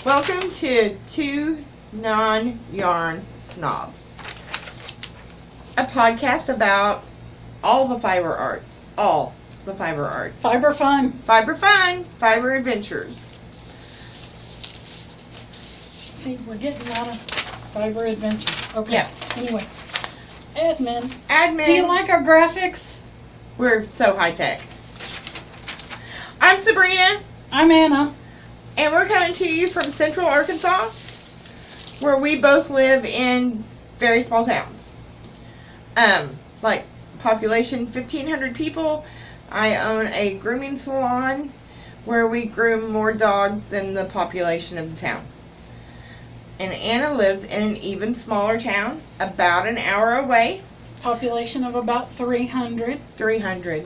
Welcome to Two Non-Yarn Snobs, a podcast about all the fiber arts. All the fiber arts. Fiber fun. Fiber fun. Fiber adventures. See, we're getting a lot of fiber adventures. Okay. Yeah. Anyway. Admin. Do you like our graphics? We're so high tech. I'm Sabrina. I'm Anna. And we're coming to you from Central Arkansas, where we both live in very small towns. Like population 1,500 people. I own a grooming salon where we groom more dogs than the population of the town. And Anna lives in an even smaller town, about an hour away. Population of about 300. 300.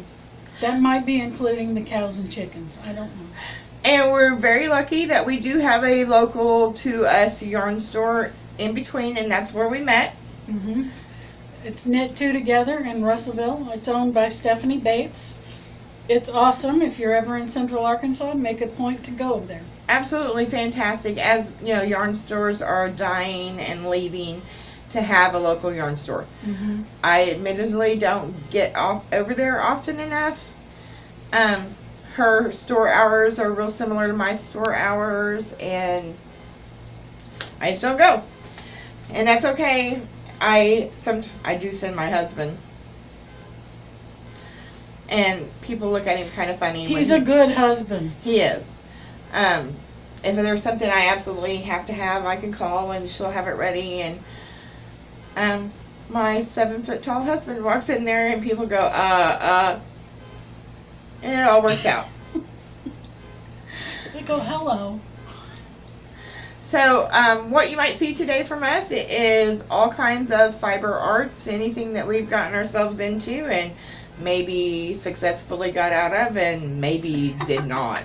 That might be including the cows and chickens. I don't know. And we're very lucky that we do have a local to us yarn store in between, and that's where we met. Mm-hmm. It's Knit Two Together in Russellville. It's owned by Stephanie Bates. It's awesome. If you're ever in Central Arkansas, make a point to go there. Absolutely fantastic. As you know, yarn stores are dying and leaving to have a local yarn store. Mm-hmm. I admittedly don't get over there often enough. Her store hours are real similar to my store hours, and I just don't go. And that's okay. I do send my husband. And people look at him kind of funny. He's a good husband. He is. If there's something I absolutely have to have, I can call and she'll have it ready. And my 7-foot tall husband walks in there and people go, and it all works out. They go, hello. So, what you might see today from us is all kinds of fiber arts, anything that we've gotten ourselves into and maybe successfully got out of and maybe did not.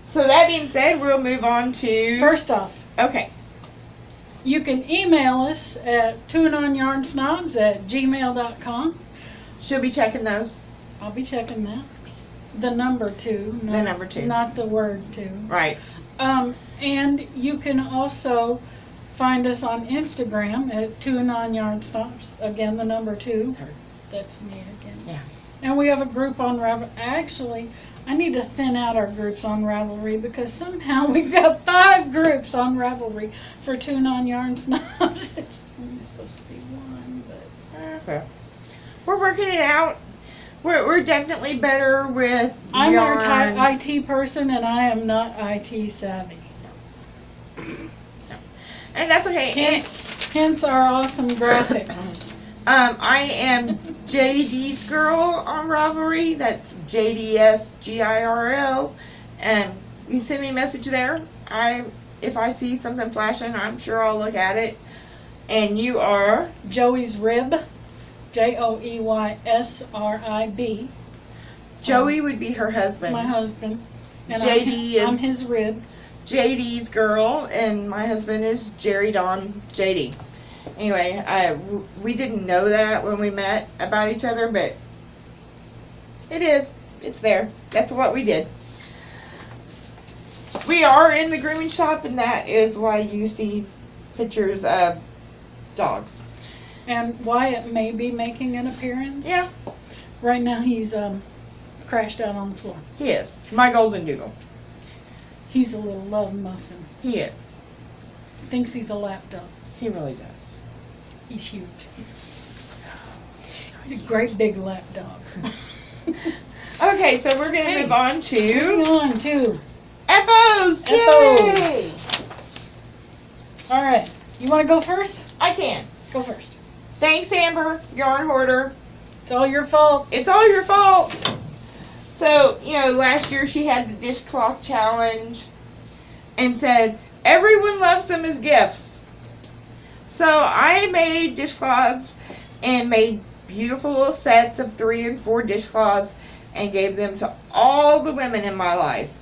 So that being said, we'll move on to... First off. Okay. You can email us at twoononyarnsnobs@gmail.com. She'll be checking those. I'll be checking that. The number 2. The number 2. Not the word 2. Right. And you can also find us on Instagram at twoononyarnsnobs. Again, the number 2. That's her. That's me again. Yeah. And we have a group on Ravelry. Actually, I need to thin out our groups on Ravelry because somehow we've got 5 groups on Ravelry for Two Non-Yarn Snobs. It's only supposed to be 1, but... Okay. We're working it out. We're definitely better with I'm yarn. our IT person, and I am not IT savvy. And that's okay. Hence our awesome graphics. I am JD's girl on Ravelry. That's JDSGIRL. And you can send me a message there. If I see something flashing, I'm sure I'll look at it. And you are? Joey's Rib. JOEYSRIB. Joey would be her husband. My husband. And I'm his rib. JD's girl, and my husband is Jerry Don JD. Anyway, we didn't know that when we met about each other, but it's there. That's what we did. We are in the grooming shop, and that is why you see pictures of dogs. And Wyatt may be making an appearance. Yeah. Right now he's crashed out on the floor. He is. My golden doodle. He's a little love muffin. He is. Thinks he's a lapdog. He really does. He's huge. He's a great big lapdog. Okay, so we're going to move on to... Moving on to... FOs! FOs! Yay! All right. You want to go first? I can. Go first. Thanks, Amber, yarn hoarder. It's all your fault. It's all your fault. So, last year she had the dishcloth challenge and said, everyone loves them as gifts. So I made dishcloths and made beautiful little sets of 3 and 4 dishcloths and gave them to all the women in my life.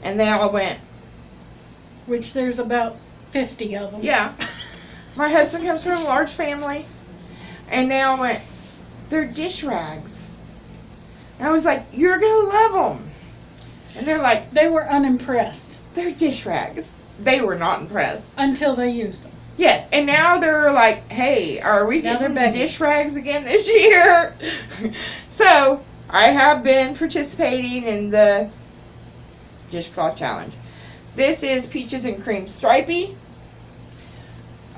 And they all went. Which there's about 50 of them. Yeah. My husband comes from a large family. And they all went, they're dish rags. And I was like, you're going to love them. And they're like, They were unimpressed. they're dish rags. They were not impressed. Until they used them. Yes, and now they're like, hey, are we Now they're getting begging. dish rags again this year? So, I have been participating in the dishcloth challenge. This is Peaches and Cream Stripey.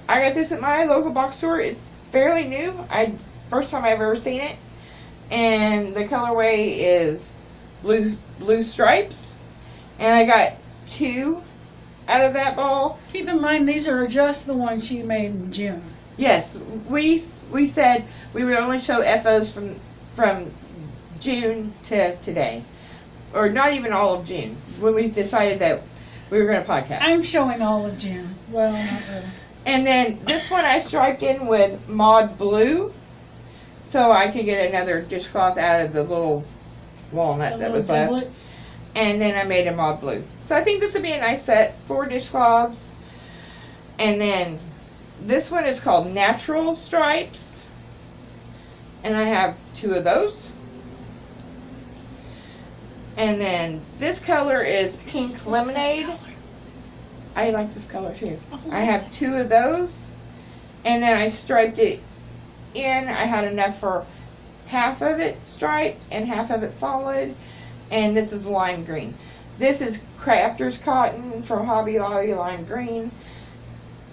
I got this at my local box store. It's fairly new. First time I've ever seen it. And the colorway is blue stripes. And I got 2 out of that ball. Keep in mind, these are just the ones you made in June. Yes, we said we would only show FOs from June to today, or not even all of June, when we decided that we were going to podcast. I'm showing all of June. Well, not really. And then this one I striped in with Mod Blue, so I could get another dishcloth out of the little walnut that was left. And then I made a Mod Blue. So I think this would be a nice set, 4 dishcloths. And then this one is called Natural Stripes. And I have 2 of those. And then this color is Pink Lemonade. I like this color too. I have 2 of those. And then I striped it in. I had enough for half of it striped and half of it solid. And this is lime green. This is Crafter's Cotton from Hobby Lobby, lime green.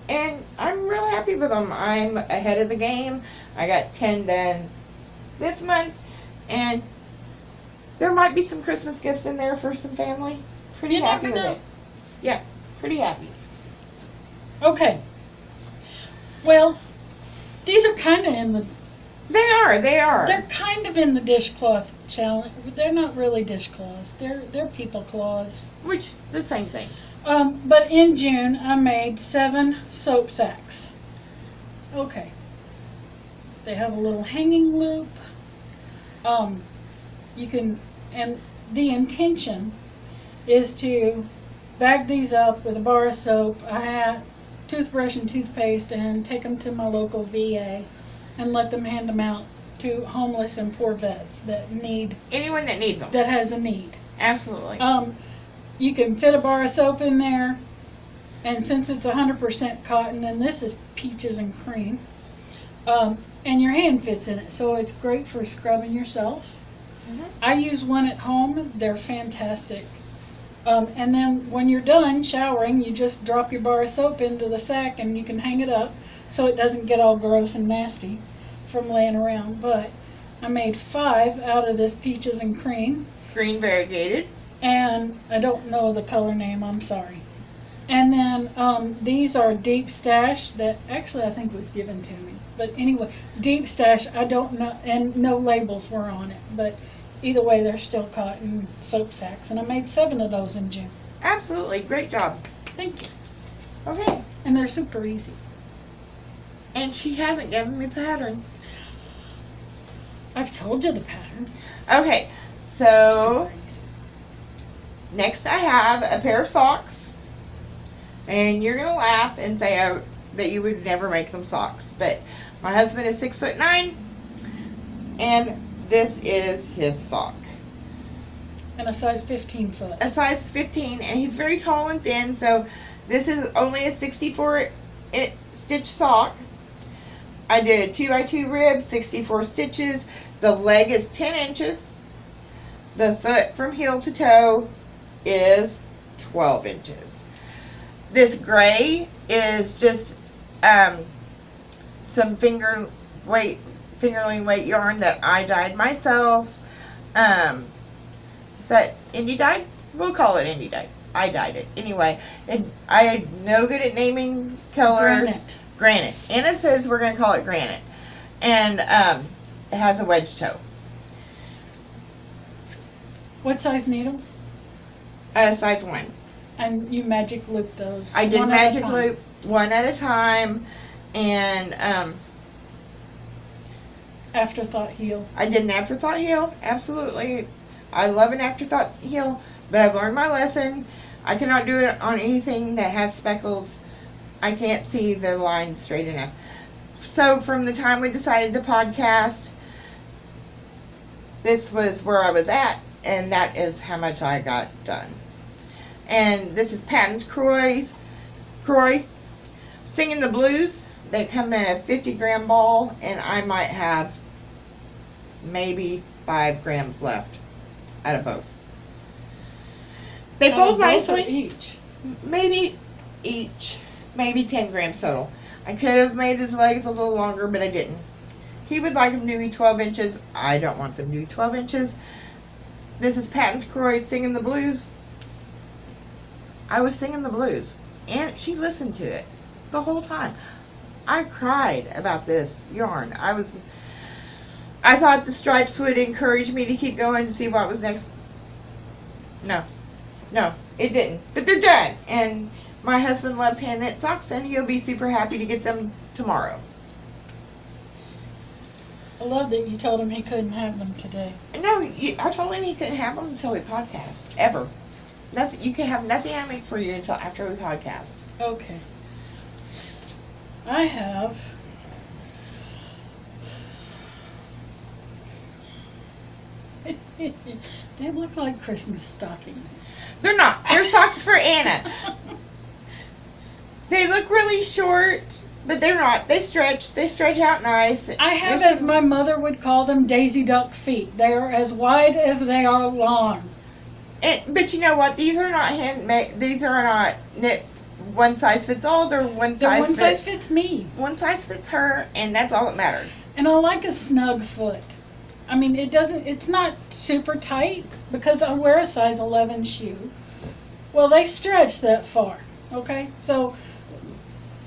And I'm real happy with them. I'm ahead of the game. I got 10 done this month. And there might be some Christmas gifts in there for some family. Pretty You happy never with know. it. Yeah, pretty happy. Okay. Well, these are kind of in the... They are. They're kind of in the dishcloth challenge. They're not really dishcloths. They're people cloths. Which, the same thing. But in June, I made 7 soap sacks. Okay. They have a little hanging loop. You can, and the intention is to bag these up with a bar of soap, a hat, toothbrush and toothpaste, and take them to my local VA and let them hand them out to homeless and poor vets that need, Anyone that needs them. that has a need. Absolutely. You can fit a bar of soap in there, and since it's 100% cotton, and this is Peaches and Cream, and your hand fits in it, so it's great for scrubbing yourself. Mhm. I use one at home. They're fantastic. And then when you're done showering, you just drop your bar of soap into the sack and you can hang it up so it doesn't get all gross and nasty from laying around. But I made 5 out of this Peaches and Cream. Green variegated. And I don't know the color name, I'm sorry. And then these are Deep Stash that actually I think was given to me. But anyway, Deep Stash, I don't know, and no labels were on it. But either way, they're still cotton soap sacks. And I made 7 of those in June. Absolutely. Great job. Thank you. Okay. And they're super easy. And she hasn't given me the pattern. I've told you the pattern. Okay. So, Super easy. next I have a pair of socks. And you're going to laugh and say that you would never make them socks. But my husband is 6'9", and this is his sock. And a size 15 foot. A size 15, and he's very tall and thin, so this is only a 64 stitch sock. I did a 2x2 rib, 64 stitches. The leg is 10 inches. The foot from heel to toe is 12 inches. This gray is just some fingerling weight yarn that I dyed myself. Is that indie dyed? We'll call it indie dyed. I dyed it. Anyway, and I am no good at naming colors. Granite. Anna says we're going to call it granite. And it has a wedge toe. What size needles? Size 1. And you magic loop those. I did one at a magic time. loop one at a time. And Afterthought heel. I did an afterthought heel. Absolutely. I love an afterthought heel. But I've learned my lesson. I cannot do it on anything that has speckles. I can't see the line straight enough. So from the time we decided to podcast, this was where I was at, and that is how much I got done. And this is Patton's Croy. Singing the Blues. They come in a 50-gram ball, and I might have maybe 5 grams left out of both. They fold nicely. Each. Maybe each. Maybe 10 grams total. I could have made his legs a little longer, but I didn't. He would like them to be 12 inches. I don't want them to be 12 inches. This is Patton's Croy Singing the Blues. I was singing the blues, and she listened to it the whole time. I cried about this yarn. I thought the stripes would encourage me to keep going to see what was next. No, it didn't. But they're done, and my husband loves hand knit socks, and he'll be super happy to get them tomorrow. I love that you told him he couldn't have them today. No, I told him he couldn't have them until we podcast, ever. Nothing. You can have nothing I make for you until after we podcast. Okay. I have they look like Christmas stockings. They're not. They're socks for Anna. They look really short, but they're not. They stretch. They stretch out nice. I have, as my mother would call them, Daisy Duck feet. They are as wide as they are long. But you know what? These are not handmade. These are not knit. One size fits all. They're one size fits me. One size fits her, and that's all that matters. And I like a snug foot. I mean, it's not super tight because I wear a size 11 shoe. Well, they stretch that far. Okay, so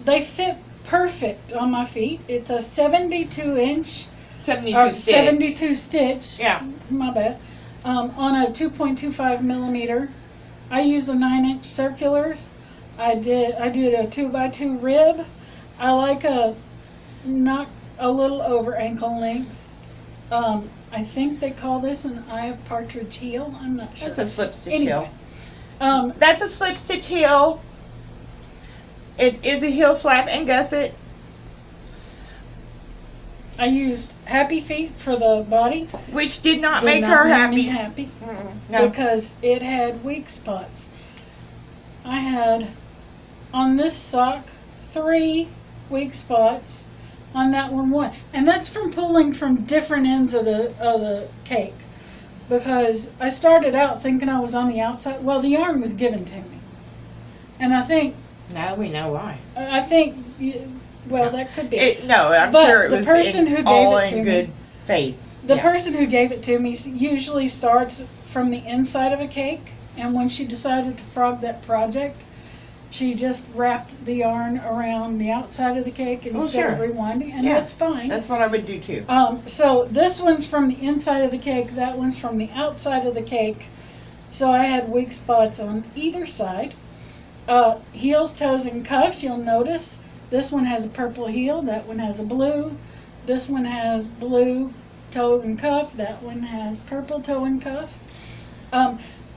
they fit perfect on my feet. It's a 72 inch. 72 stitch. Yeah. My bad. On a 2.25 millimeter. I use a 9-inch circulars. I did a 2x2 rib. I like not a little over ankle length. I think they call this an eye of partridge heel. I'm not sure. That's a slip stitch heel. That's a slip stitch heel. It is a heel flap and gusset. I used Happy Feet for the body. Which did not make her happy. No. Because it had weak spots. I had, on this sock, 3 weak spots. On that one. And that's from pulling from different ends of the cake. Because I started out thinking I was on the outside. Well, the yarn was given to me. And I think... Now we know why. I think... Well, that could be. I'm sure it was all in good faith. The person who gave it to me usually starts from the inside of a cake, and when she decided to frog that project, she just wrapped the yarn around the outside of the cake instead of rewinding, and that's fine. That's what I would do too. So this one's from the inside of the cake, that one's from the outside of the cake, so I had weak spots on either side. Heels, toes, and cuffs, you'll notice. This one has a purple heel, that one has a blue. This one has blue toe and cuff, that one has purple toe and cuff.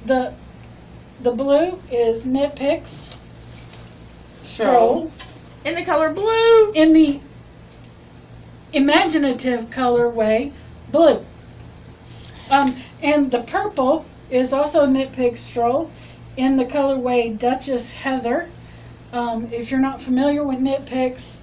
The blue is Knit Picks Stroll. In the color blue. In the imaginative colorway, blue. And the purple is also Knit Picks Stroll in the colorway Duchess Heather. If you're not familiar with Knit Picks,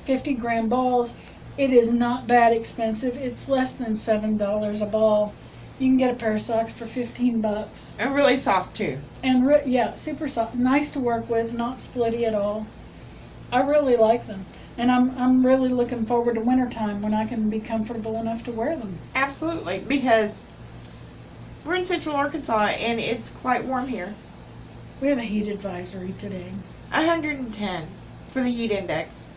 50-gram balls, it is not bad expensive. It's less than $7 a ball. You can get a pair of socks for $15. And really soft too. And super soft, nice to work with, not splitty at all. I really like them, and I'm really looking forward to wintertime when I can be comfortable enough to wear them. Absolutely, because we're in Central Arkansas and it's quite warm here. We have a heat advisory today. 110 for the heat index.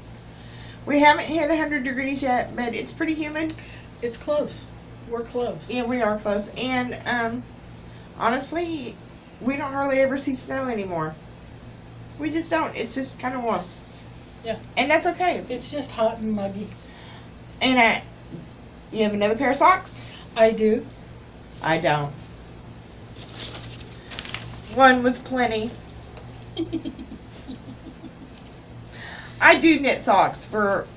We haven't hit 100 degrees yet, but it's pretty humid. It's close. We're close. Yeah, we are close. And honestly, we don't hardly ever see snow anymore. We just don't. It's just kind of warm. Yeah. And that's okay. It's just hot and muggy. And you have another pair of socks? I do. I don't. One was plenty. I do knit socks for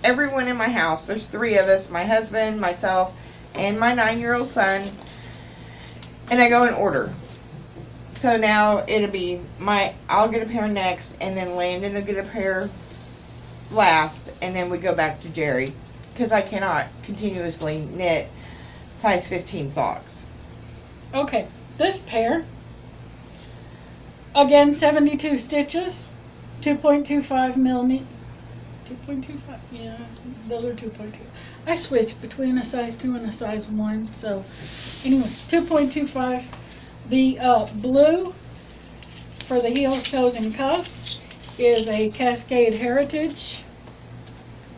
everyone in my house. There's 3 of us, my husband, myself, and my 9-year-old son. And I go in order. So now it'll be I'll get a pair next, and then Landon will get a pair last, and then we go back to Jerry, because I cannot continuously knit size 15 socks. Okay, this pair, again 72 stitches, 2.25 millimeter, 2.25, yeah, those are 2.2. I switch between a size 2 and a size 1, so anyway, 2.25. The blue for the heels, toes, and cuffs is a Cascade Heritage.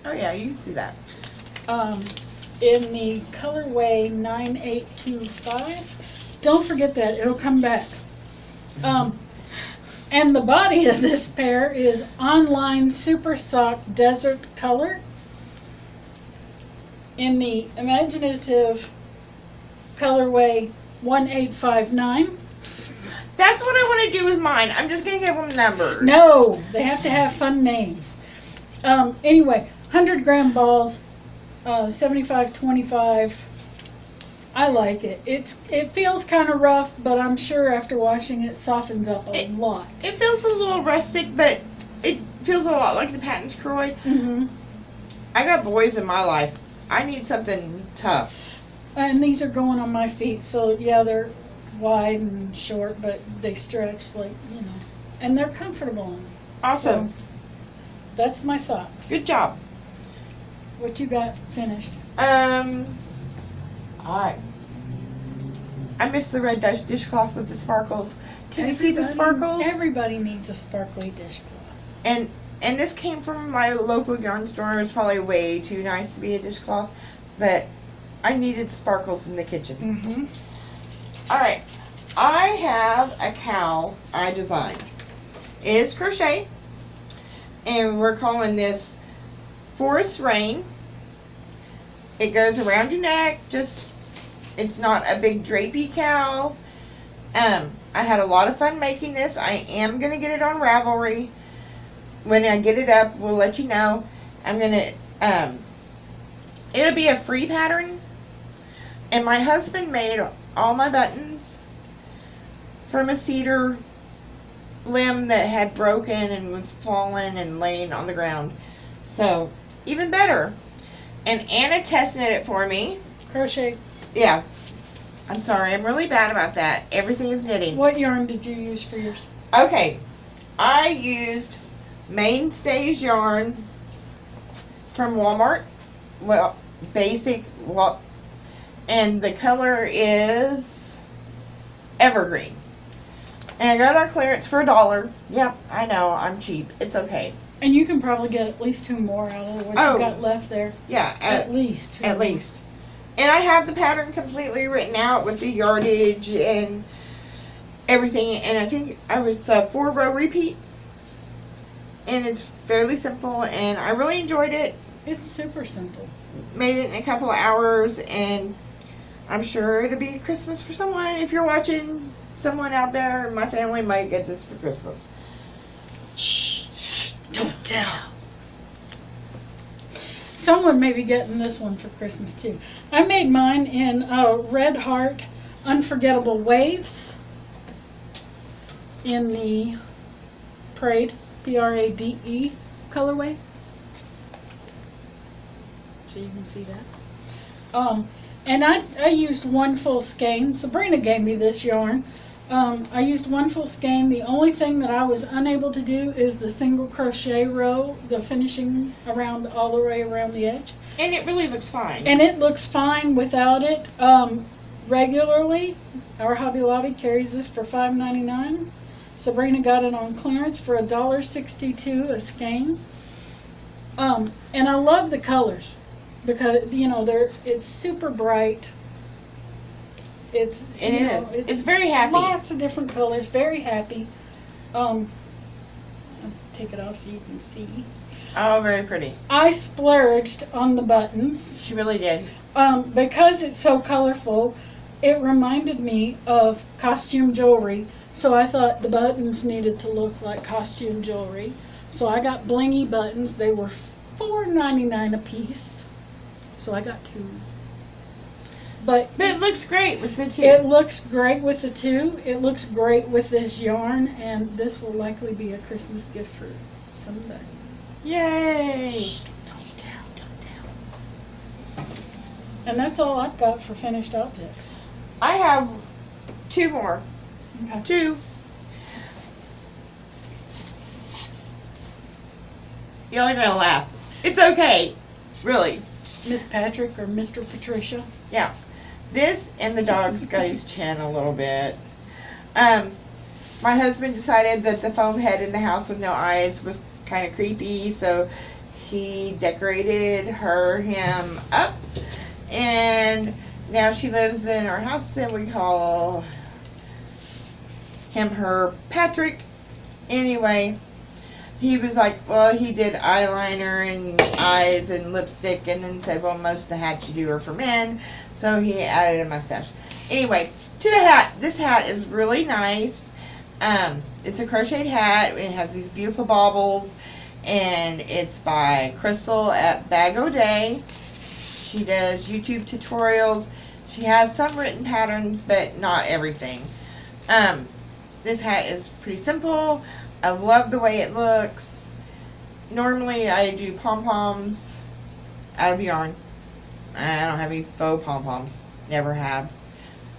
Oh yeah, you can see that. In the colorway 9825. Don't forget that, it'll come back. And the body of this pair is Online Super Sock Desert Color in the imaginative colorway 1859. That's what I want to do with mine. I'm just going to give them numbers. No, they have to have fun names. Anyway, 100 gram balls, 75-25. I like it. It feels kind of rough, but I'm sure after washing it softens up a lot. It feels a little rustic, but it feels a lot like the Patton's Croy. Mm-hmm. I got boys in my life. I need something tough. And these are going on my feet, so yeah, they're wide and short, but they stretch and they're comfortable on me. Awesome. So, that's my socks. Good job. What you got finished? Alright. I miss the red dishcloth with the sparkles. Can you see the sparkles? Everybody needs a sparkly dishcloth. And this came from my local yarn store. It was probably way too nice to be a dishcloth, but I needed sparkles in the kitchen. Mm-hmm. Alright. I have a cowl I designed. It is crochet, and we're calling this Forest Rain. It goes around your neck, it's not a big drapey cowl. I had a lot of fun making this. I am going to get it on Ravelry. When I get it up, we'll let you know. I'm going to, it'll be a free pattern. And my husband made all my buttons from a cedar limb that had broken and was fallen and laying on the ground. So, even better. And Anna test knit it for me. Crochet. Yeah. I'm sorry, I'm really bad about that. Everything is knitting. What yarn did you use for yours? Okay. I used Mainstays yarn from Walmart. Well, basic. Well, and the color is Evergreen. And I got it on clearance for $1. Yep, I know, I'm cheap. It's okay. And you can probably get at least 2 more out of what you got left there. Yeah, at least 2 At more. least. And I have the pattern completely written out with the yardage and everything. And I think it's a 4-row repeat. And it's fairly simple, and I really enjoyed it. It's super simple. Made it in a couple of hours, and I'm sure it'll be Christmas for someone. If you're watching, someone out there, my family might get this for Christmas. Shh, don't tell. Someone may be getting this one for Christmas too. I made mine in Red Heart Unforgettable Waves in the Parade, P-R-A-D-E colorway. So you can see that. And I used 1 full skein. Sabrina gave me this yarn. I used 1 full skein. The only thing that I was unable to do is the single crochet row, the finishing around all the way around the edge. And it really looks fine. And it looks fine without it. Regularly, our Hobby Lobby carries this for $5.99. Sabrina got it on clearance for $1.62 a skein. And I love the colors because it's super bright. It's very happy. Lots of different colors, very happy. I'll take it off so you can see. Oh, very pretty. I splurged on the buttons. She really did. Because it's so colorful, it reminded me of costume jewelry. So I thought the buttons needed to look like costume jewelry. So I got blingy buttons. They were $4.99 a piece. So I got 2. But But it looks great with the two. it looks great with the two. It looks great with this yarn, and this will likely be a Christmas gift for somebody. Yay! Don't tell, don't tell. And that's all I've got for finished objects. I have 2 more. Okay. 2. Y'all are gonna laugh. It's okay. Really. Miss Patrick or Mr. Patricia. Yeah. This and the dog's got his chin a little bit. My husband decided that the foam head in the house with no eyes was kind of creepy, so he decorated him up, and now she lives in our house, and we call him her Patrick. Anyway, he was like, well, he did eyeliner and eyes and lipstick, and then said, well, most of the hats you do are for men, so he added a mustache. Anyway, to the hat. This hat is really nice. It's a crocheted hat. It has these beautiful baubles, and it's by Crystal at Bag O' Day. She does YouTube tutorials. She has some written patterns, but not everything. This hat is pretty simple. I love the way it looks. Normally I do pom-poms out of yarn. I don't have any faux pom-poms. Never have.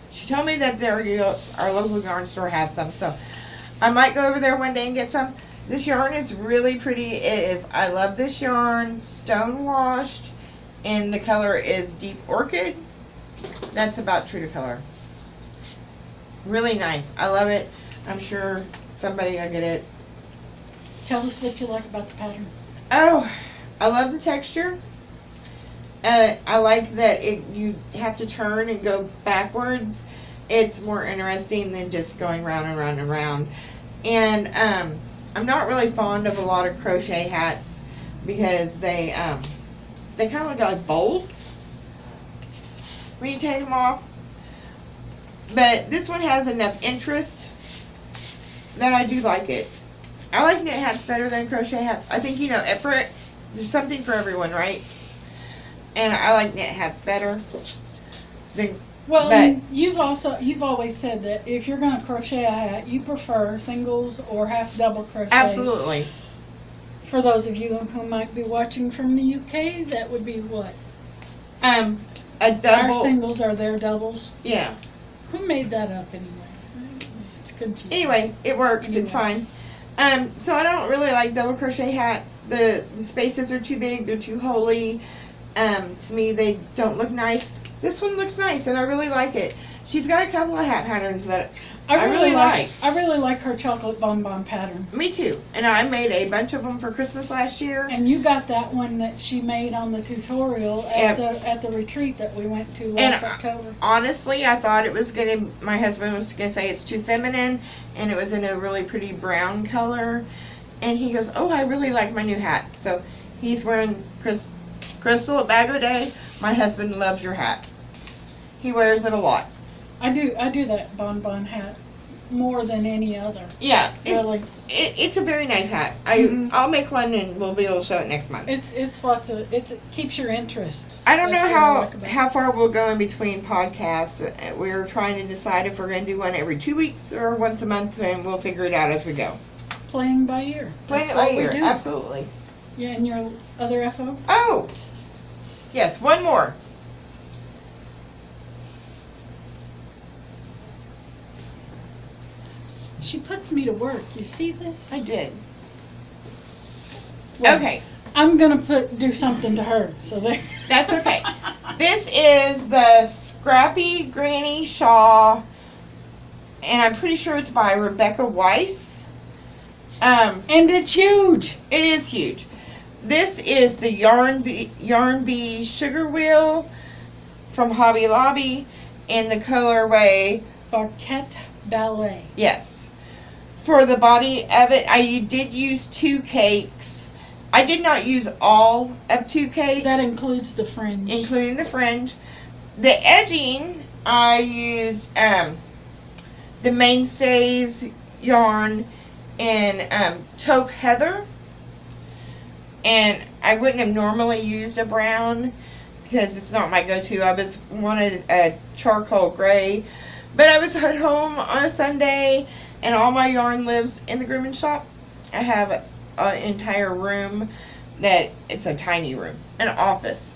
She told me that our local yarn store has some, so I might go over there one day and get some. This yarn is really pretty. I love this yarn. Stone washed, and the color is Deep Orchid. That's about true to color. Really nice. I love it. I'm sure somebody will get it. Tell us what you like about the pattern. Oh, I love the texture. I like that you have to turn and go backwards. It's more interesting than just going round and round and round. And I'm not really fond of a lot of crochet hats because they kind of look like bolts when you take them off. But this one has enough interest that I do like it. I like knit hats better than crochet hats. I think, there's something for everyone, right? And I like knit hats better. Well, But- and you've always said that if you're going to crochet a hat, you prefer singles or half double crochets. Absolutely. For those of you who might be watching from the UK, that would be what? A double. Our singles are their doubles. Yeah. Who made that up anyway? It's confusing. Anyway, it works. It's fine. So I don't really like double crochet hats. The spaces are too big. They're too holy. To me, they don't look nice. This one looks nice, and I really like it. She's got a couple of hat patterns that I really like. I really like her chocolate bonbon pattern. Me too. And I made a bunch of them for Christmas last year. And you got that one that she made on the tutorial at the retreat that we went to last October. Honestly, I thought it was my husband was gonna say it's too feminine, and it was in a really pretty brown color. And he goes, "Oh, I really like my new hat." So he's wearing Crystal at Bag O' Day. My husband loves your hat. He wears it a lot. I do that bonbon hat more than any other. Yeah, Really. it's a very nice hat. Mhm. I'll make one and we'll be able to show it next month. It keeps your interest. I don't know That's what I like about it. how far we'll go in between podcasts. We're trying to decide if we're going to do one every 2 weeks or once a month, and we'll figure it out as we go. Playing by ear. Playing That's it by what we ear, do. absolutely. Yeah, and your other FO? Oh, yes, one more. She puts me to work. You see this? I did. Well, Okay, I'm gonna do something to her. So there. that's okay. This is the Scrappy Granny Shaw, and I'm pretty sure it's by Rebecca Weiss. And it's huge. It is huge. This is the Yarn Bee Sugar Wheel from Hobby Lobby in the colorway, Barquette Ballet. yes. For the body of it, I did use 2 cakes. I did not use all of 2 cakes. That includes the fringe. Including the fringe. The edging, I used the Mainstays yarn in taupe heather, and I wouldn't have normally used a brown because it's not my go-to. I wanted a charcoal gray, but I was at home on a Sunday, and all my yarn lives in the grooming shop. I have an entire room that it's a tiny room, an office.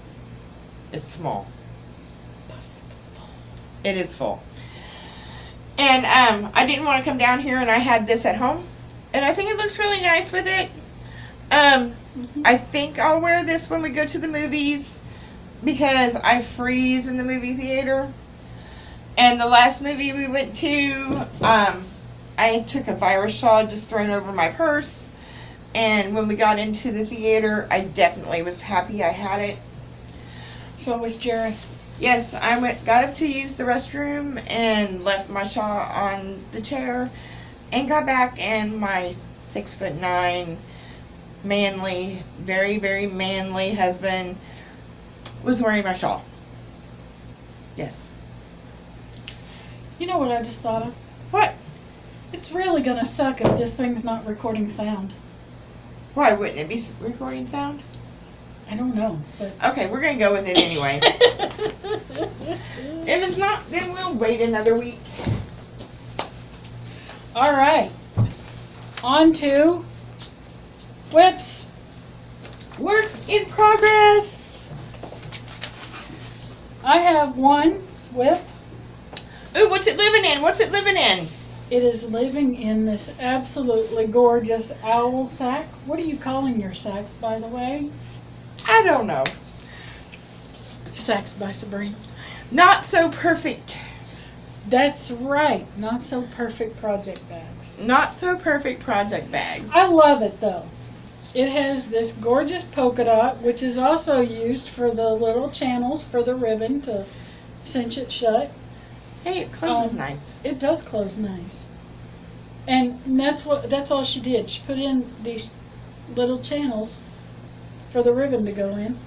It's small. But it's full. It is full. And I didn't want to come down here, and I had this at home, and I think it looks really nice with it. I think I'll wear this when we go to the movies because I freeze in the movie theater. And the last movie we went to, I took a virus shawl just thrown over my purse. And when we got into the theater, I definitely was happy I had it. So was Jerry. Yes, I got up to use the restroom and left my shawl on the chair and got back, and my 6'9", manly, very, very manly husband was wearing my shawl. Yes. You know what I just thought of? What? It's really going to suck if this thing's not recording sound. Why wouldn't it be recording sound? I don't know, but... Okay, we're going to go with it anyway. If it's not, then we'll wait another week. All right. On to whips. Works in progress. I have one whip. Ooh, what's it living in? What's it living in? It is living in this absolutely gorgeous owl sack. What are you calling your sacks, by the way? I don't know. Sacks by Sabrina. Not so perfect. That's right. Not so perfect project bags. Not so perfect project bags. I love it though. It has this gorgeous polka dot, which is also used for the little channels for the ribbon to cinch it shut. Hey, it closes nice. It does close nice. And that's all she did. She put in these little channels for the ribbon to go in.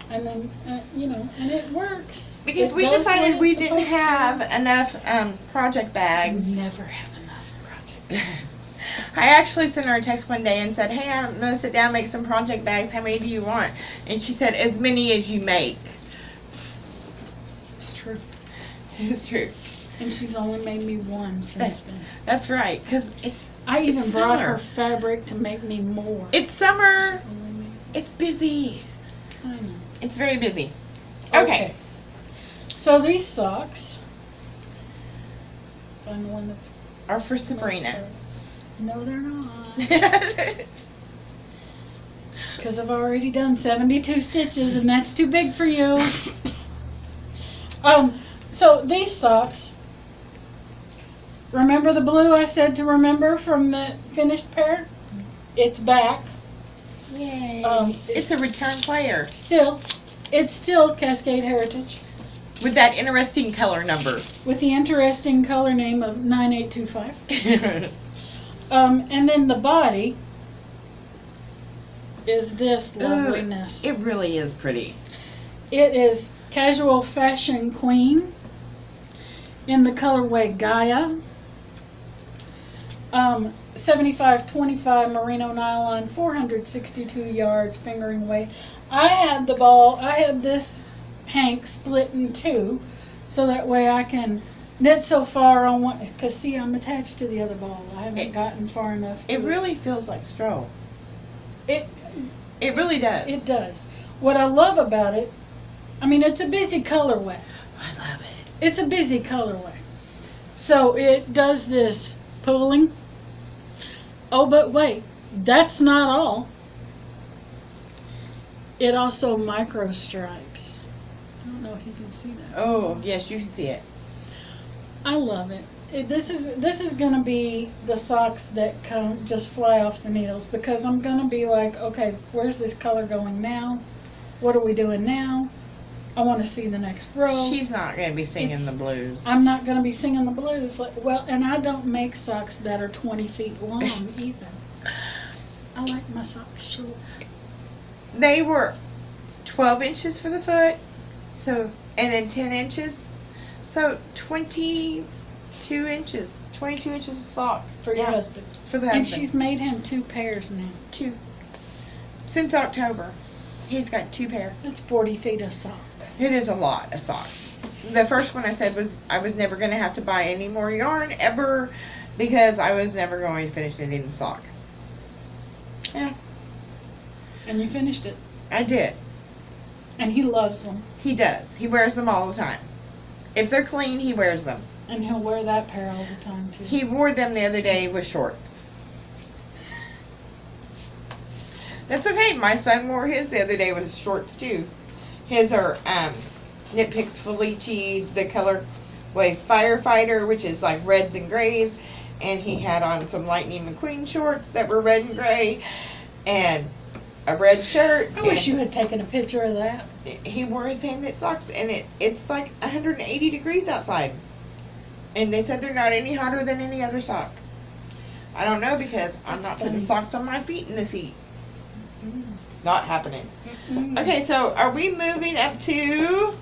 And then, and it works. Because It we does what decided it's we didn't supposed to. have enough project bags. Never have enough project bags. I actually sent her a text one day and said, hey, I'm going to sit down and make some project bags. How many do you want? And she said, as many as you make. It's true. It's true. And she's only made me one since then. That's right, because I even it's brought summer. her fabric to make me more. It's summer. Only made- It's busy. I know. It's very busy. Okay. So these socks. Find the one that's Are for most Sabrina. certain. No, they're not. Because I've already done 72 stitches, and that's too big for you. So these socks. Remember the blue I said to remember from the finished pair? It's back. Yay. It's It's a return player it's still Cascade Heritage with that interesting color number. with the interesting color name of 9825. And then the body is this loveliness. It really is pretty. It is Casual Fashion Queen in the colorway Gaia. 75-25 merino nylon, 462 yards, fingering weight. I had this hank split in two, so that way I can knit so far on one, because see, I'm attached to the other ball. I haven't gotten far enough to It really feels like straw. It really does. It does. What I love about it, I mean, it's a busy colorway. I love it. It's a busy colorway. So it does this pulling. Oh, but wait, that's not all. It also micro stripes. I don't know if you can see that. Oh, yes, you can see it. I love it. This is gonna be the socks that just fly off the needles, because I'm gonna be like, okay, where's this color going now? What are we doing now? I want to see the next row. She's not going to be singing the blues. I'm not going to be singing the blues. And I don't make socks that are 20 feet long either. I like my socks short. They were 12 inches for the foot, and then 10 inches. So 22 inches. 22 inches of sock. For your husband. For the husband. And she's made him 2 pairs now. 2. Since October. He's got 2 pair. That's 40 feet of socks. It is a lot of sock. The first one I said was I was never going to have to buy any more yarn ever because I was never going to finish knitting the sock. Yeah. And you finished it. I did. And he loves them. He does. He wears them all the time. If they're clean, he wears them. And he'll wear that pair all the time, too. He wore them the other day with shorts. That's okay. My son wore his the other day with shorts, too. His are Knit Picks Felici, the colorway Firefighter, which is like reds and grays. And he had on some Lightning McQueen shorts that were red and gray. And a red shirt. I wish you had taken a picture of that. He wore his hand knit socks, and it's like 180 degrees outside. And they said they're not any hotter than any other sock. I don't know because I'm not putting socks on my feet in this heat. Not happening. Okay, so are we moving up to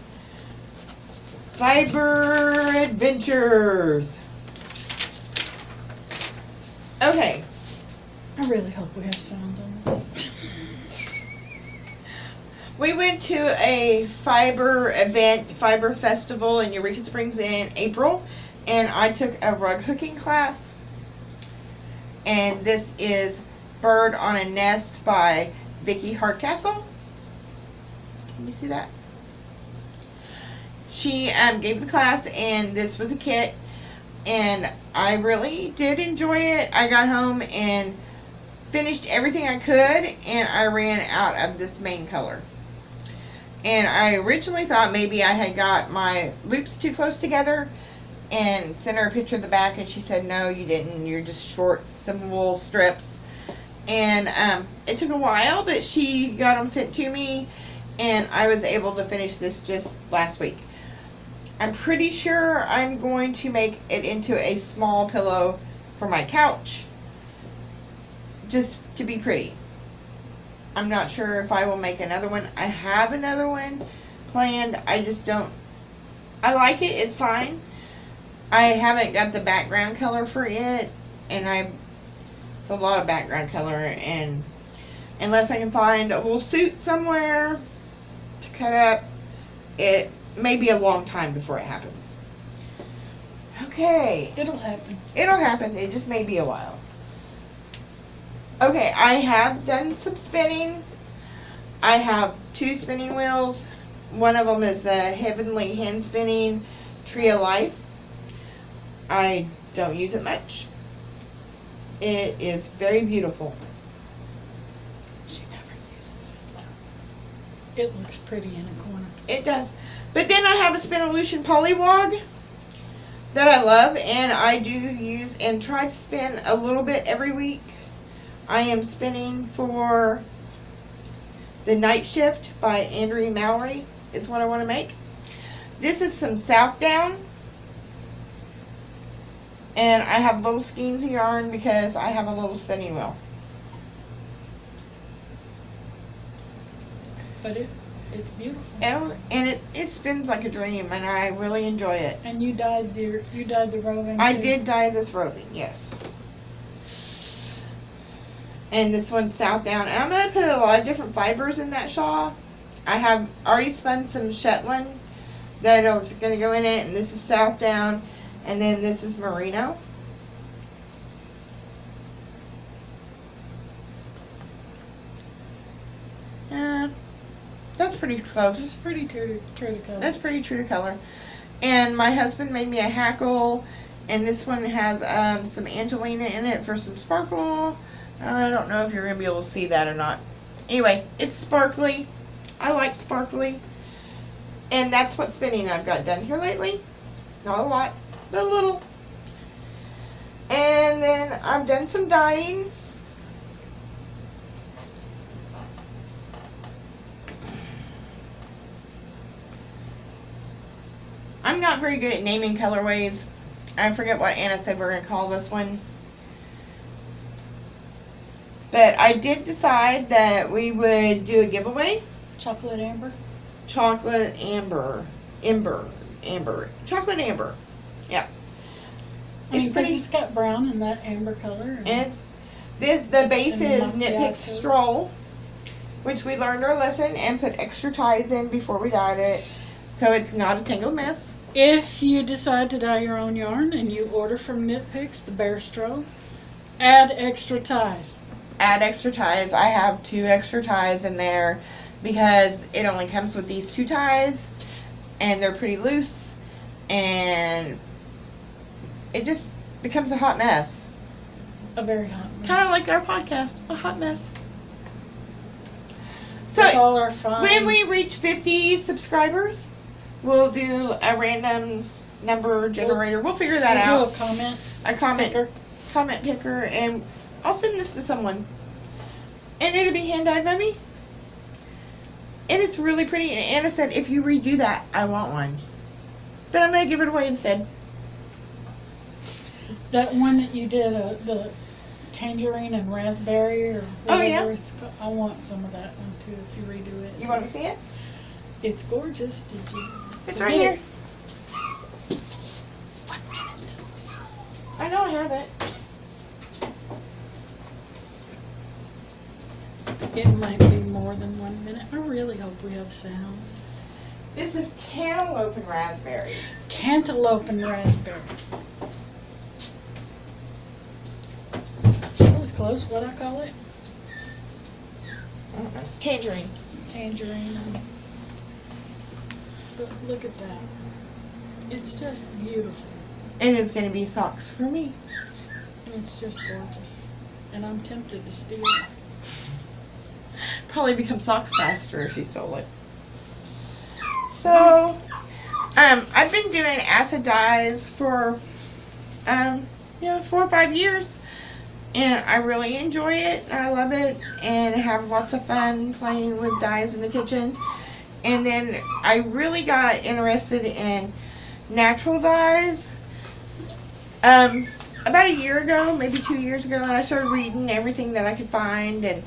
Fiber Adventures? Okay. I really hope we have sound on this. We went to a fiber event, fiber festival in Eureka Springs in April, and I took a rug hooking class. And this is Bird on a Nest by Vicki Hardcastle. Can you see that? She gave the class, and this was a kit, and I really did enjoy it. I got home and finished everything I could, and I ran out of this main color. And I originally thought maybe I had got my loops too close together, and sent her a picture of the back, and she said, no, you didn't. You're just short some wool strips. And it took a while, but she got them sent to me, and I was able to finish this just last week. I'm pretty sure I'm going to make it into a small pillow for my couch, just to be pretty. I'm not sure if I will make another one. I have another one planned. I just don't. I like it. It's fine. I haven't got the background color for it, and it's a lot of background color, and unless I can find a wool suit somewhere to cut up, it may be a long time before it happens. Okay. It'll happen. It'll happen. It just may be a while. Okay, I have done some spinning. I have 2 spinning wheels. One of them is the Heavenly Hen Spinning Tree of Life. I don't use it much. It is very beautiful. She never uses it. It looks pretty in a corner. It does. But then I have a Spinolution Polywog that I love, and I do use and try to spin a little bit every week. I am spinning for The Night Shift by Andrea Mallory is what I want to make. This is some South Down. And I have little skeins of yarn because I have a little spinning wheel. But it's beautiful. And it spins like a dream, and I really enjoy it. And you dyed the roving. I too. did dye this roving, yes. And this one's South Down. And I'm going to put a lot of different fibers in that shawl. I have already spun some Shetland that I was going to go in it, and this is South Down, and then this is Merino. That's pretty close. It's pretty true to color. That's pretty true to color. And my husband made me a hackle, and this one has some Angelina in it for some sparkle. I don't know if you're going to be able to see that or not. Anyway, it's sparkly. I like sparkly. And that's what spinning I've got done here lately. Not a lot, but a little. And then I've done some dyeing. I'm not very good at naming colorways. I forget what Anna said we're going to call this one. But I did decide that we would do a giveaway. Chocolate amber. Chocolate amber. Chocolate amber. Yeah. It's pretty. It's got brown and that amber color. And the base is Knit Picks macchiato. Stroll, which we learned our lesson and put extra ties in before we dyed it. so it's not a tangled mess. If you decide to dye your own yarn and you order from Knit Picks, the Bear Stroh, add extra ties. Add extra ties. I have 2 extra ties in there because it only comes with these 2 ties, and they're pretty loose, and it just becomes a hot mess. A very hot mess. Kind of like our podcast, a hot mess. So With all our fun. when we reach 50 subscribers, we'll do a random number generator. We'll figure that we'll out. do a comment. A comment picker. comment picker, and I'll send this to someone. And it'll be hand dyed by me. And it's really pretty. And Anna said, if you redo that, I want one. But I'm going to give it away instead. That one that you did, the tangerine and raspberry or whatever yeah. it's called. I want some of that one too if you redo it. You want to see it? It's gorgeous. Did you? It's right here. 1 minute. I know I have it. It might be more than 1 minute. I really hope we have sound. This is cantaloupe and raspberry. Cantaloupe and raspberry. That was close. What'd I call it? Tangerine. Tangerine. But look at that. It's just beautiful. It is going to be socks for me. And it's just gorgeous. And I'm tempted to steal it. Probably become socks faster if she stole it. So, I've been doing acid dyes for, 4 or 5 years. And I really enjoy it. I love it. And have lots of fun playing with dyes in the kitchen. And then I really got interested in natural dyes. About a year ago, maybe 2 years ago, and I started reading everything that I could find, and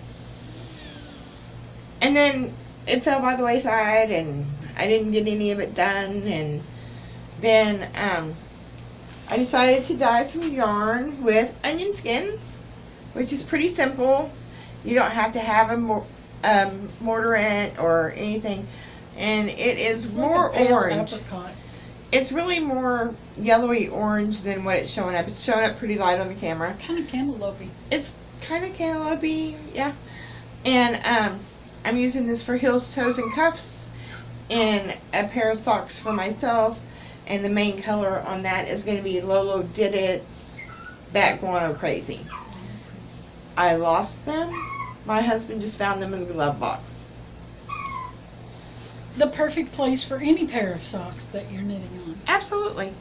then it fell by the wayside, and I didn't get any of it done, and then I decided to dye some yarn with onion skins, which is pretty simple. You don't have to have a mordant or anything, and it is It's more like a pale orange. apricot. It's really more yellowy orange than what it's showing up. It's showing up pretty light on the camera. Kind of cantaloupe-y. It's kind of cantaloupe-y, yeah. And I'm using this for heels, toes, and cuffs, and a pair of socks for myself. And the main color on that is going to be Lolo Did It's Bat Guano Crazy. I lost them. My husband just found them in the glove box. The perfect place for any pair of socks that you're knitting on. Absolutely.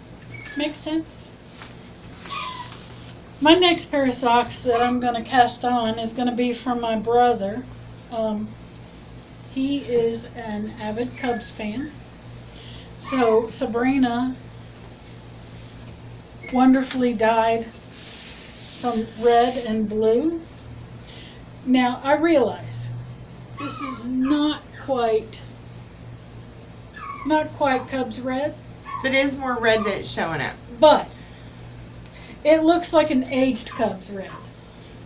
Makes sense. My next pair of socks that I'm going to cast on is going to be from my brother. He is an avid Cubs fan. So Sabrina wonderfully dyed some red and blue. Now I realize this is not quite Cubs red, But it is more red than it's showing up. but it looks like an aged Cubs red.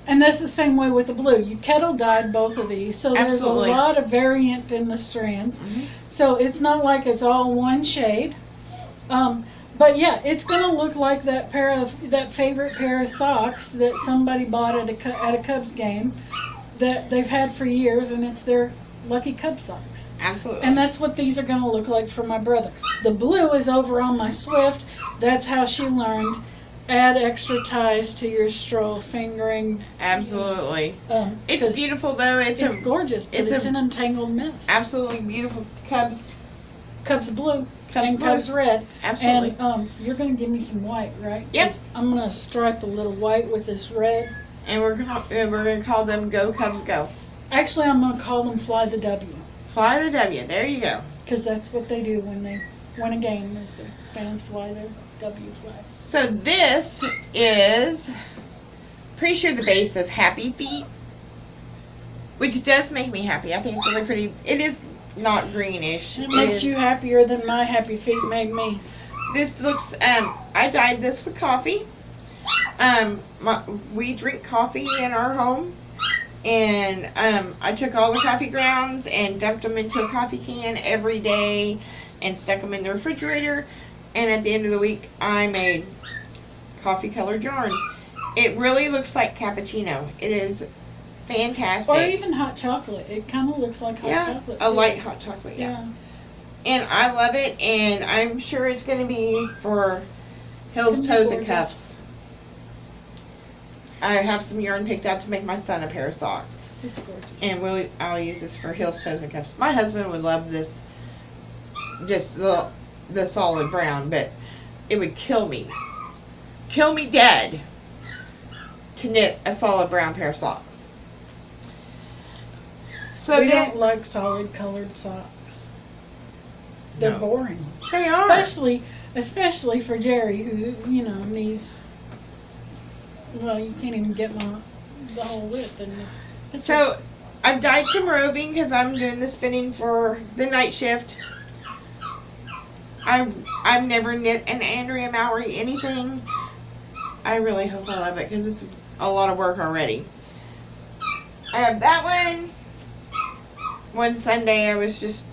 And that's the same way with the blue. You kettle dyed both of these, so there's Absolutely. a lot of variant in the strands. Mm-hmm. So it's not like it's all one shade. But yeah, it's gonna look like that favorite pair of socks that somebody bought at a Cubs game that they've had for years, and it's their lucky Cub socks. Absolutely. And that's what these are gonna look like for my brother. The blue is over on my Swift. That's how she learned. Add extra ties to your stroll fingering. Absolutely. It's 'Cause beautiful though. It's gorgeous, but it's an entangled mess. absolutely beautiful Cubs Blue Cubs and blue. Cubs red. Absolutely. And you're gonna give me some white, right? Yep. 'Cause I'm gonna stripe a little white with this red. And we're gonna call them Go Cubs Go. Actually, I'm gonna call them Fly the W, Fly the W. There you go. because that's what they do when they win a game. Is the fans fly their W flag. So this is pretty sure the base says Happy Feet, which does make me happy. I think it's really pretty. It is not greenish. It makes is- you happier than my happy feet made me. This looks. I dyed this with coffee. We drink coffee in our home, and I took all the coffee grounds and dumped them into a coffee can every day, and stuck them in the refrigerator. And at the end of the week, I made coffee colored yarn. It really looks like cappuccino. It is fantastic. Or even hot chocolate. It kind of looks like hot chocolate, a too. light hot chocolate, yeah. And I love it, and I'm sure it's going to be for Hills, Toes, and Cuffs. I have some yarn picked out to make my son a pair of socks. It's gorgeous. And I'll use this for Hills, Toes, and Cuffs. My husband would love this, just the solid brown, but it would kill me dead to knit a solid brown pair of socks. So we don't like solid colored socks. They're boring. They are. Especially for Jerry, who, needs, well, you can't even get the whole width. So I've dyed some roving because I'm doing the spinning for the night shift. I've never knit an Andrea Mowry anything. I really hope I love it because it's a lot of work already. I have that one. One Sunday I was just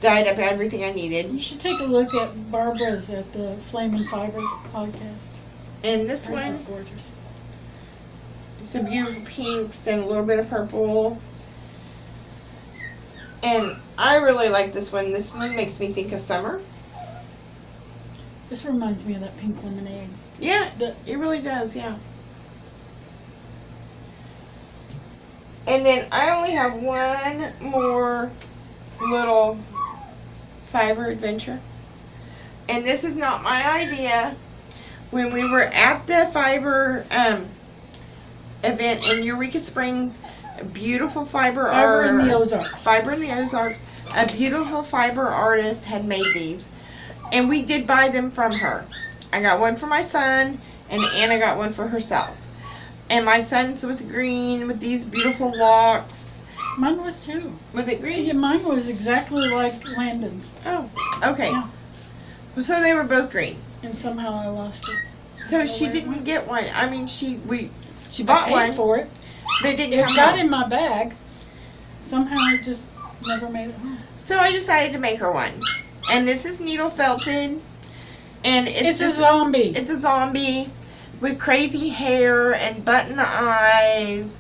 dyed up everything I needed. You should take a look at Barbara's at the Flame and Fiber podcast. And this one is gorgeous. Some beautiful pinks and a little bit of purple. And I really like this one. This one makes me think of summer. This reminds me of that pink lemonade. Yeah, it really does, yeah. And then I only have one more little fiber adventure. And this is not my idea. When we were at the fiber event in Eureka Springs, a beautiful fiber in the Ozarks. Fiber in the Ozarks. A beautiful fiber artist had made these. And we did buy them from her. I got one for my son, and Anna got one for herself. And my son's was green with these beautiful locks. Mine was too. Was it green? Yeah, mine was exactly like Landon's. Oh, okay. Yeah. So they were both green. And somehow I lost it. So she didn't get one. I mean, she bought one for it. but it didn't It come got home. in my bag. Somehow it just never made it home. So I decided to make her one. And this is needle felted. And it's a zombie. It's a zombie with crazy hair and button eyes.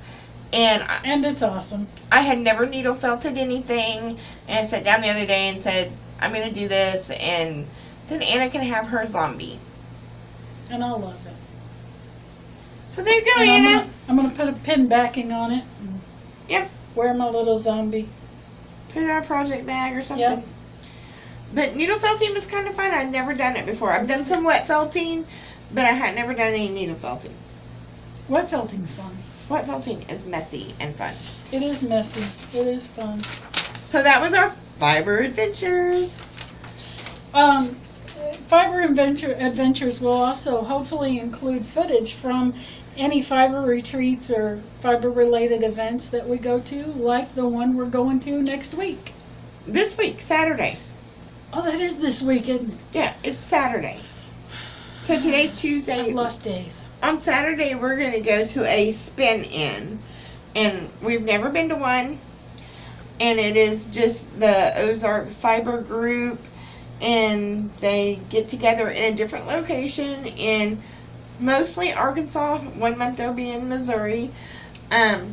And it's awesome. I had never needle felted anything. And I sat down the other day and said, I'm going to do this. And then Anna can have her zombie. And I love it. So there you go, and Anna. I'm gonna put a pin backing on it. Yep. Wear my little zombie. Put it in a project bag or something. Yep. But needle felting was kind of fun. I'd never done it before. I've done some wet felting, but I had never done any needle felting. Wet felting's fun. Wet felting is messy and fun. It is messy. It is fun. So that was our fiber adventures. Fiber Adventures will also hopefully include footage from any fiber retreats or fiber-related events that we go to, like the one we're going to next week. This week, Saturday. Oh, that is this week, isn't it? Yeah, it's Saturday. So today's Tuesday. I've lost days. On Saturday, we're going to go to a spin-in. And we've never been to one. And it is just the Ozark Fiber Group. And they get together in a different location in mostly Arkansas. 1 month they'll be in Missouri. Now,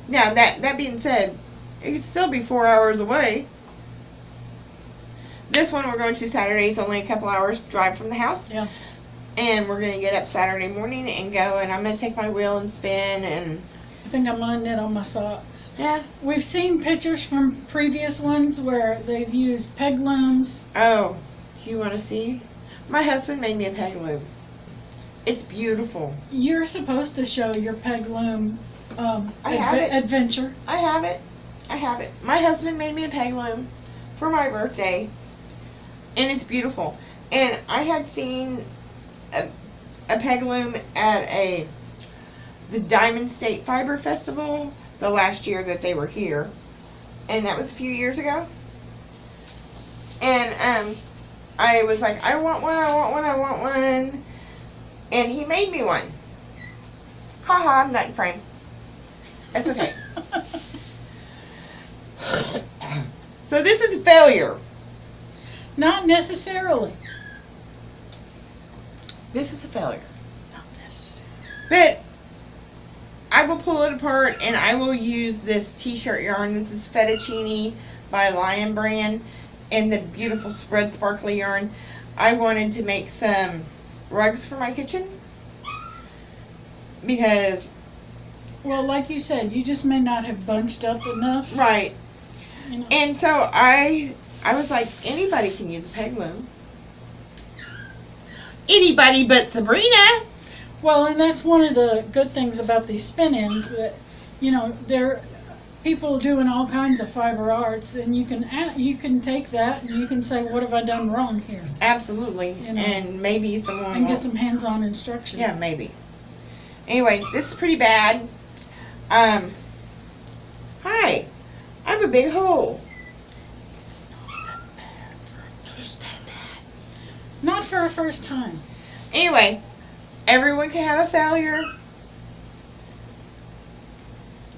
that being said, it could still be 4 hours away. This one we're going to Saturday is only a couple hours drive from the house. Yeah. And we're going to get up Saturday morning and go. And I'm going to take my wheel and spin. And I think I'm going to knit on my socks. Yeah. We've seen pictures from previous ones where they've used peg looms. Oh, you want to see? My husband made me a peg loom. It's beautiful. You're supposed to show your peg loom adventure. I have it. My husband made me a peg loom for my birthday. And it's beautiful. And I had seen a peg loom at the Diamond State Fiber Festival the last year that they were here. And that was a few years ago. And I was like, I want one. And he made me one. Haha, I'm not in frame. That's okay. So this is a failure. Not necessarily. This is a failure. Not necessarily. But I will pull it apart and I will use this t-shirt yarn. This is Fettuccine by Lion Brand and the beautiful spread sparkly yarn. I wanted to make some rugs for my kitchen because, well, like you said, you just may not have bunched up enough. right. You know. And so I was like, anybody can use a peg loom. Anybody but Sabrina. Well, and that's one of the good things about these spin-ins, that, you know, they're people doing all kinds of fiber arts, and you can take that and you can say, what have I done wrong here? Absolutely. You know, and maybe someone and will, get some hands-on instruction. yeah, maybe. Anyway, this is pretty bad. Hi, I'm a big hole. It's not that bad. It's that bad. Not for a first time. Anyway, everyone can have a failure.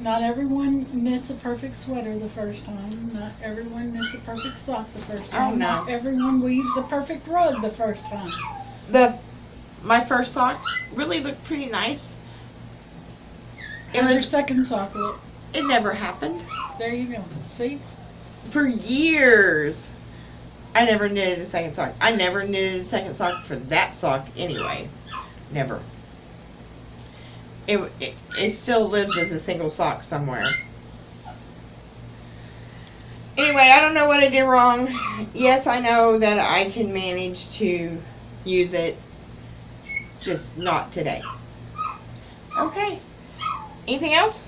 Not everyone knits a perfect sweater the first time. Not everyone knits a perfect sock the first time. Oh, no. Not everyone weaves a perfect rug the first time. My first sock really looked pretty nice. How'd your second sock look? It never happened. There you go. See? For years, I never knitted a second sock. I never knitted a second sock for that sock anyway. Never. It still lives as a single sock somewhere. Anyway, I don't know what I did wrong. Yes, I know that I can manage to use it, just not today. Okay. Anything else?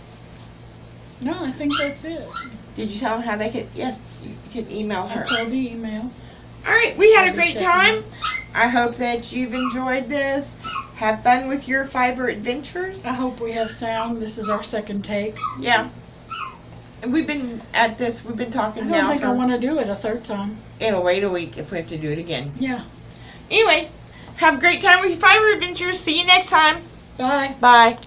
No, I think that's it. Did you tell them how they could? Yes, you could email her. I told the email. All right, we had I'll a be great checking time. it. I hope that you've enjoyed this. Have fun with your fiber adventures. I hope we have sound. This is our second take. Yeah. And we've been at this, we've been I talking don't now think I for, want to do it a third time. it'll wait a week if we have to do it again. Yeah. Anyway, have a great time with your fiber adventures. See you next time. Bye. Bye.